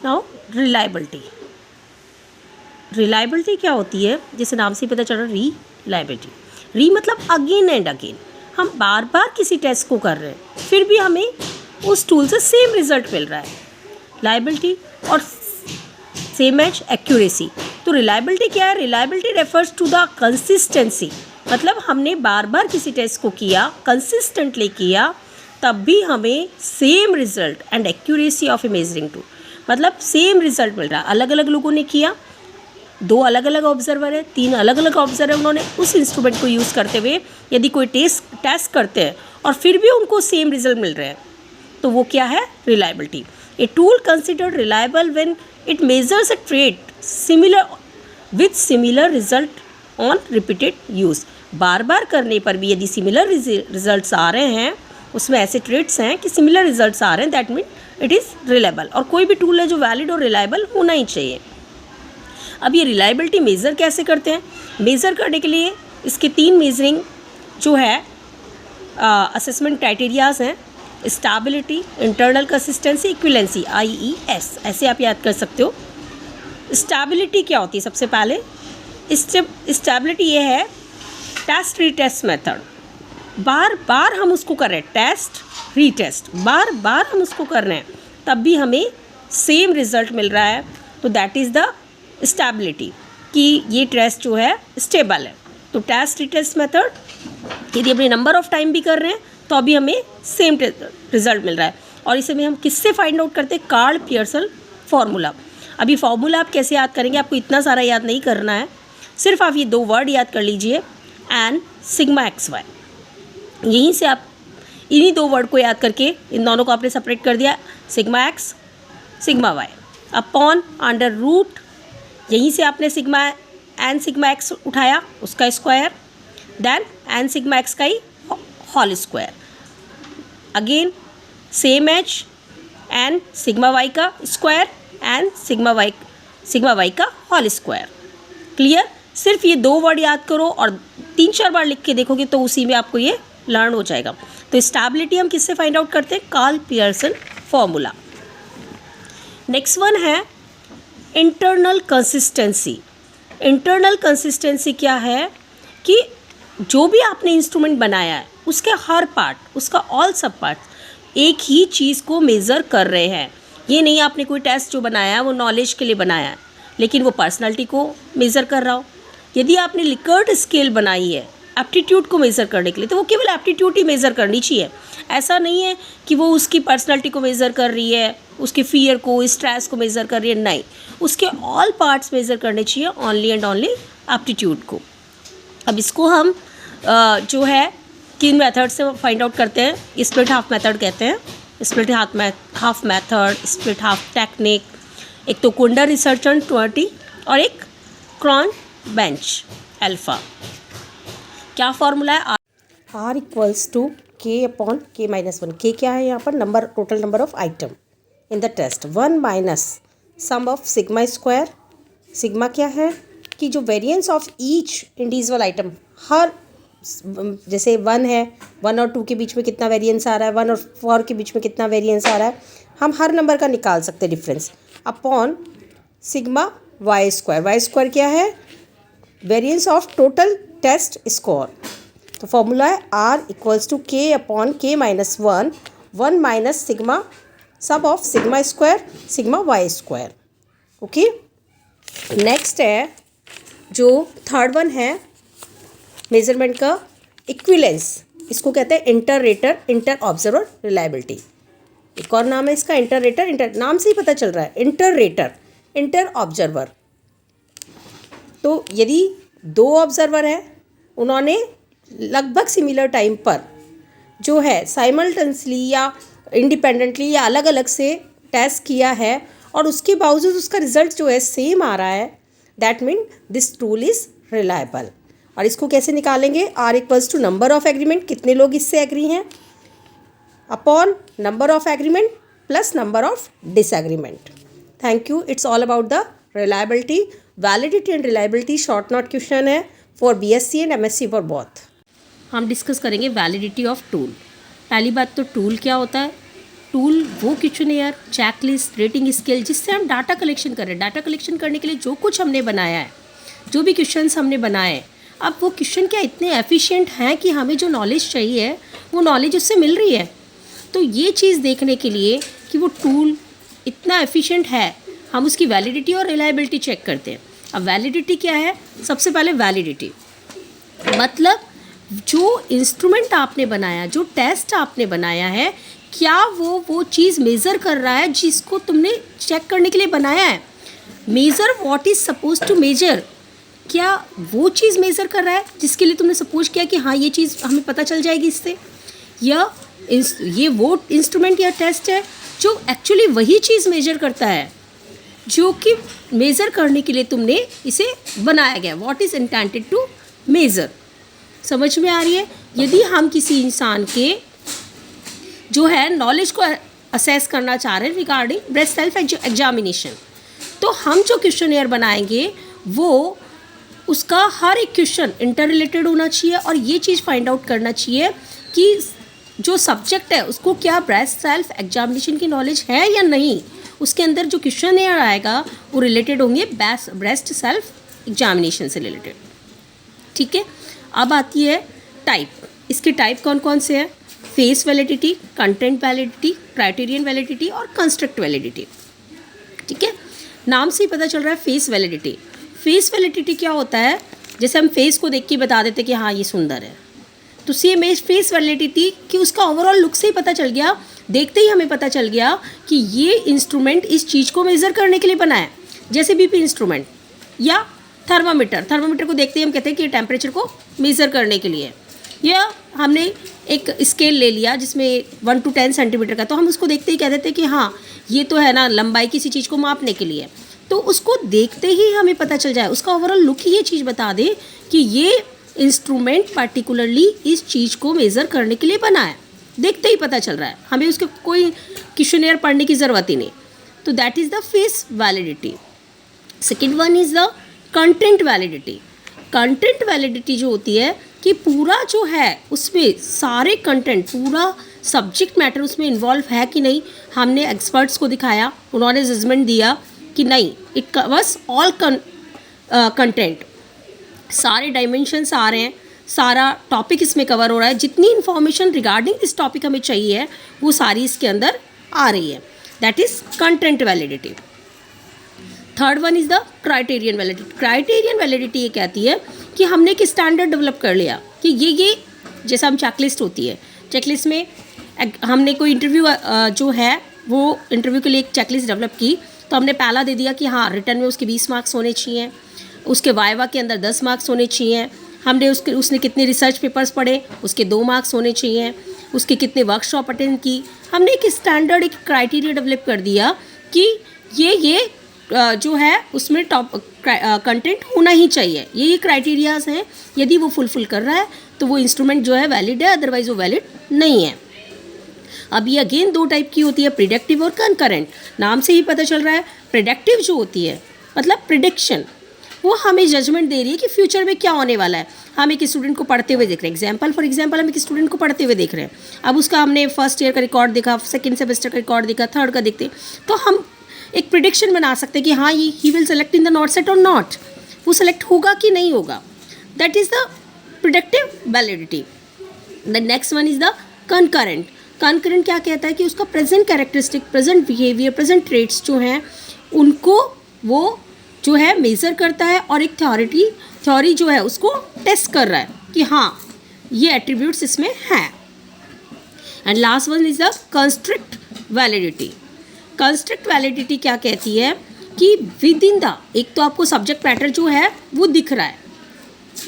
Now reliability. Reliability क्या होती है, जैसे नाम से पता चल रहा है, रिलायबिलिटी। री मतलब अगेन एंड अगेन, हम बार बार किसी टेस्ट को कर रहे हैं फिर भी हमें उस टूल से सेम रिजल्ट मिल रहा है। लायबिलिटी और सेम एज एक्यूरेसी। तो रिलायबिलिटी क्या है? Reliability refers to the consistency, मतलब हमने बार बार किसी टेस्ट को किया, कंसिस्टेंटली किया, तब भी हमें same result and accuracy of A measuring tool, मतलब सेम रिजल्ट मिल रहा है। अलग अलग लोगों ने किया, 2 अलग अलग ऑब्जर्वर है, 3 अलग अलग ऑब्जर्वर, उन्होंने उस इंस्ट्रूमेंट को यूज़ करते हुए यदि कोई टेस्ट करते हैं और फिर भी उनको सेम रिजल्ट मिल रहे हैं, तो वो क्या है? Reliability. A tool considered reliable when it measures a trait similar with similar result on repeated use. बार बार करने पर भी यदि सिमिलर रिजल्ट्स आ रहे हैं, उसमें ऐसे ट्रेट्स हैं कि सिमिलर रिजल्ट्स आ रहे हैं, that mean it is reliable. और कोई भी टूल है जो वैलिड और रिलायबल होना ही चाहिए। अब ये रिलायबिलिटी मेज़र कैसे करते हैं? मेज़र करने के लिए इसके 3 मेजरिंग जो है असेसमेंट क्राइटेरियाज हैं, stability, internal consistency, equivalency, IES, ऐसे आप याद कर सकते हो। स्टेबिलिटी क्या होती है? सबसे पहले स्टेबिलिटी ये है टेस्ट रीटेस्ट मेथड। बार बार हम उसको कर रहे हैं, टेस्ट रीटेस्ट, बार बार हम उसको कर रहे हैं, तब भी हमें सेम रिजल्ट मिल रहा है, तो दैट इज़ द स्टेबिलिटी, कि ये टेस्ट जो है स्टेबल है। तो टेस्ट रीटेस्ट मेथड, यदि अपने नंबर ऑफ टाइम भी कर रहे हैं तो अभी हमें सेम रिजल्ट मिल रहा है। और इसे में हम किससे फाइंड आउट करते हैं? Karl Pearson formula. अभी फार्मूला आप कैसे याद करेंगे? आपको इतना सारा याद नहीं करना है, सिर्फ आप ये 2 वर्ड याद कर लीजिए, एन सिग्मा XY। यहीं से आप इन्हीं 2 वर्ड को याद करके इन दोनों को आपने सेपरेट कर दिया, sigma X sigma Y upon under root, यहीं से आपने सिग्मा एन सिग्मा X उठाया, उसका square, then N sigma X का ही whole square, again same as N sigma Y का स्क्वायर एन सिग्मा Y का होल स्क्वायर। क्लियर? सिर्फ ये 2 वर्ड याद करो और 3-4 बार लिख के देखोगे तो उसी में आपको ये लर्न हो जाएगा। तो स्टेबिलिटी हम किससे फाइंड आउट करते हैं? Karl Pearson formula. Next one है इंटरनल कंसिस्टेंसी। इंटरनल कंसिस्टेंसी क्या है? कि जो भी आपने इंस्ट्रूमेंट बनाया है उसके हर पार्ट, उसका ऑल सब पार्ट एक ही चीज़ को मेज़र कर रहे हैं। ये नहीं आपने कोई टेस्ट जो बनाया है वो नॉलेज के लिए बनाया है, लेकिन वो पर्सनालिटी को मेज़र कर रहा हो। यदि आपने लिकर्ट स्केल बनाई है एप्टीट्यूड को मेज़र करने के लिए, तो वो केवल एप्टीट्यूड ही मेज़र करनी चाहिए। ऐसा नहीं है कि वो उसकी पर्सनालिटी को मेज़र कर रही है, उसके फियर को, स्ट्रेस को मेज़र कर रही है, नहीं, उसके ऑल पार्ट्स मेज़र करने चाहिए, ओनली एंड ओनली एप्टीट्यूड को। अब इसको हम जो है किन मेथड से फाइंड आउट करते हैं? स्प्लिट हाफ मेथड कहते हैं, split half method, split half technique. एक तो कुंडर रिसर्च ऑन 20 और एक क्रॉन बेंच अल्फा। क्या फॉर्मूला है? R equals to K upon K-1। K क्या है यहाँ पर? Number, total number of item in the test. 1 minus sum of sigma square. Sigma क्या है? कि जो variance of each individual item, हर, जैसे 1 है, 1 और 2 के बीच में कितना वेरिएंस आ रहा है, 1 और 4 के बीच में कितना वेरिएंस आ रहा है, हम हर नंबर का निकाल सकते हैं difference, upon sigma Y square. Y square क्या है? Variance of total test score. तो फॉर्मूला है R equals to K upon K-1, 1 minus sigma सब of sigma square sigma Y square. Okay, next है जो थर्ड वन है measurement का equivalence. इसको कहते हैं inter rater, inter observer reliability. एक और नाम है इसका इंटर रेटर, इंटर, नाम से ही पता चल रहा है, इंटर रेटर, इंटर ऑब्जर्वर। तो यदि 2 ऑब्जर्वर है, उन्होंने लगभग सिमिलर टाइम पर जो है साइमल्टेनियसली या इंडिपेंडेंटली या अलग अलग से टेस्ट किया है और उसके बावजूद उसका रिजल्ट जो है सेम आ रहा है, that mean this tool is reliable. और इसको कैसे निकालेंगे? R equals to number of agreement, कितने लोग इससे एग्री हैं, upon number of agreement plus number of disagreement. Thank you. It's all about the reliability. Validity and reliability short note question है for BSc and MSc for both. हम discuss करेंगे validity of tool. पहली बात तो tool क्या होता है? Tool वो क्वेश्चनेयर, चेकलिस्ट, रेटिंग स्केल जिससे हम डाटा कलेक्शन कर रहे हैं। डाटा कलेक्शन करने के लिए जो कुछ हमने बनाया है, जो भी क्वेश्चंस हमने बनाए हैं, अब वो क्वेश्चन क्या इतने एफिशिएंट हैं कि हमें जो नॉलेज चाहिए वो नॉलेज उससे मिल रही है। तो ये चीज़ देखने के लिए कि वो टूल इतना एफिशिएंट है, हम उसकी वैलिडिटी और रिलायबिलिटी चेक करते हैं। अब वैलिडिटी क्या है? सबसे पहले वैलिडिटी मतलब जो इंस्ट्रूमेंट आपने बनाया, जो टेस्ट आपने बनाया है, क्या वो चीज़ मेज़र कर रहा है जिसको तुमने चेक करने के लिए बनाया है। Measure what is suppose to measure, क्या वो चीज़ मेज़र कर रहा है जिसके लिए तुमने सपोज किया कि हाँ ये चीज़ हमें पता चल जाएगी इससे, या ये वो इंस्ट्रूमेंट या टेस्ट है जो एक्चुअली वही चीज़ मेजर करता है जो कि मेज़र करने के लिए तुमने इसे बनाया गया। What is intended to measure, समझ में आ रही है। यदि हम किसी इंसान के जो है नॉलेज को असेस करना चाह रहे हैं रिगार्डिंग ब्रेस्ट सेल्फ एग्जामिनेशन, तो हम जो क्वेश्चनेयर बनाएंगे वो उसका हर एक क्वेश्चन इंटर रिलेटेड होना चाहिए और ये चीज़ फाइंड आउट करना चाहिए कि जो सब्जेक्ट है उसको क्या ब्रेस्ट सेल्फ एग्जामिनेशन की नॉलेज है या नहीं। उसके अंदर जो क्वेश्चनेयर आएगा वो रिलेटेड होंगे ब्रेस्ट सेल्फ एग्जामिनेशन से रिलेटेड। ठीक है, अब आती है टाइप। इसके टाइप कौन कौन से हैं? Face validity, content validity, criterion validity और कंस्ट्रक्ट वैलिडिटी। ठीक है, नाम से ही पता चल रहा है फेस वैलिडिटी। फेस वैलिडिटी क्या होता है? जैसे हम फेस को देख के बता देते कि हाँ ये सुंदर है, तो सेम फेस वैलिडिटी कि उसका ओवरऑल लुक से ही पता चल गया, देखते ही हमें पता चल गया कि ये इंस्ट्रूमेंट इस चीज़ को मेज़र करने के लिए बना है। जैसे बीपी इंस्ट्रूमेंट या थर्मामीटर, थर्मामीटर को देखते ही हम कहते हैं कि टेम्परेचर को मेज़र करने के लिए। या हमने एक स्केल ले लिया जिसमें 1 to 10 सेंटीमीटर का, तो हम उसको देखते ही कह देते हैं कि हाँ ये तो है ना लंबाई किसी चीज़ को मापने के लिए। तो उसको देखते ही हमें पता चल जाए, उसका ओवरऑल लुक ही ये चीज़ बता दे कि ये इंस्ट्रूमेंट पार्टिकुलरली इस चीज़ को मेज़र करने के लिए बना है। देखते ही पता चल रहा है, हमें उसके कोई क्वेश्चनेयर पढ़ने की ज़रूरत ही नहीं। तो that is the face validity. Second one is the content validity. Content validity जो होती है कि पूरा जो है उसमें सारे कंटेंट, पूरा सब्जेक्ट मैटर उसमें इन्वॉल्व है कि नहीं। हमने एक्सपर्ट्स को दिखाया, उन्होंने जजमेंट दिया कि नहीं, इट कवर्स ऑल कंटेंट, सारे डायमेंशंस आ रहे हैं, सारा टॉपिक इसमें कवर हो रहा है, जितनी इन्फॉर्मेशन रिगार्डिंग दिस टॉपिक हमें चाहिए वो सारी इसके अंदर आ रही है। That is content validity. Third one is the criterion validity. Criterion validity ये कहती है कि हमने एक स्टैंडर्ड डेवलप कर लिया कि ये जैसा हम चेकलिस्ट होती है, चेकलिस्ट में हमने कोई इंटरव्यू जो है वो इंटरव्यू के लिए एक चेकलिस्ट डेवलप की, तो हमने पहला दे दिया कि हाँ रिटर्न में उसके 20 मार्क्स होने चाहिए, उसके वाइवा के अंदर 10 मार्क्स होने चाहिए, हमने उसने कितने रिसर्च पेपर्स पढ़े उसके 2 मार्क्स होने चाहिए, उसके कितने वर्कशॉप अटेंड की। हमने एक स्टैंडर्ड एक क्राइटेरिया डेवलप कर दिया कि ये जो है उसमें टॉप कंटेंट होना ही चाहिए, ये क्राइटेरियाज हैं। यदि वो फुलफिल कर रहा है तो वो इंस्ट्रूमेंट जो है वैलिड है, अदरवाइज वो वैलिड नहीं है। अब ये अगेन 2 टाइप की होती है, प्रिडिक्टिव और कंकरेंट। नाम से ही पता चल रहा है, प्रिडिक्टिव जो होती है मतलब प्रिडिक्शन, वो हमें जजमेंट दे रही है कि फ्यूचर में क्या होने वाला है। हम एक स्टूडेंट को पढ़ते हुए देख रहे हैं, फॉर एग्जांपल हम एक स्टूडेंट को पढ़ते हुए देख रहे हैं। अब उसका हमने फर्स्ट ईयर का रिकॉर्ड देखा, सेकंड सेमेस्टर का रिकॉर्ड देखा, थर्ड का देखते, तो हम एक प्रिडिक्शन बना सकते हैं कि हाँ ये he will select in the not set और नॉट, वो सेलेक्ट होगा कि नहीं होगा। That is the predictive validity. The next one is the concurrent. Concurrent क्या कहता है कि उसका present characteristic, present behaviour, present traits जो हैं उनको वो जो है मेज़र करता है और एक थ्योरी जो है उसको टेस्ट कर रहा है कि हाँ ये एट्रीब्यूट्स इसमें हैं। And last one is the construct validity. Construct validity क्या कहती है कि विद इन द, एक तो आपको सब्जेक्ट मैटर जो है वो दिख रहा है,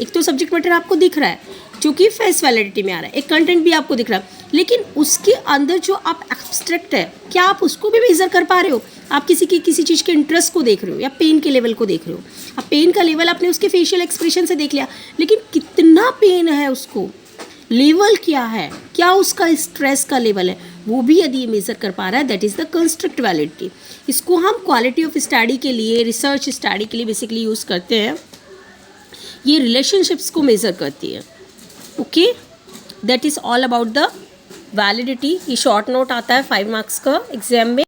एक तो सब्जेक्ट मैटर आपको दिख रहा है जो कि फेस वैलिडिटी में आ रहा है, एक कंटेंट भी आपको दिख रहा है, लेकिन उसके अंदर जो आप एब्स्ट्रैक्ट है क्या आप उसको भी मेज़र कर पा रहे हो। आप किसी चीज़ के इंटरेस्ट को देख रहे हो या पेन के लेवल को देख रहे हो। अब पेन का लेवल आपने उसके फेशियल एक्सप्रेशन से देख लिया, लेकिन कितना पेन है उसको, लेवल क्या है, क्या उसका स्ट्रेस का लेवल है, वो भी यदि मेज़र कर पा रहा है, that is the construct validity. इसको हम क्वालिटी ऑफ स्टडी के लिए, रिसर्च स्टडी के लिए बेसिकली यूज़ करते हैं। ये रिलेशनशिप्स को मेज़र करती है। Okay, that is all about the validity, ये शॉर्ट नोट आता है 5 मार्क्स का एग्जाम में।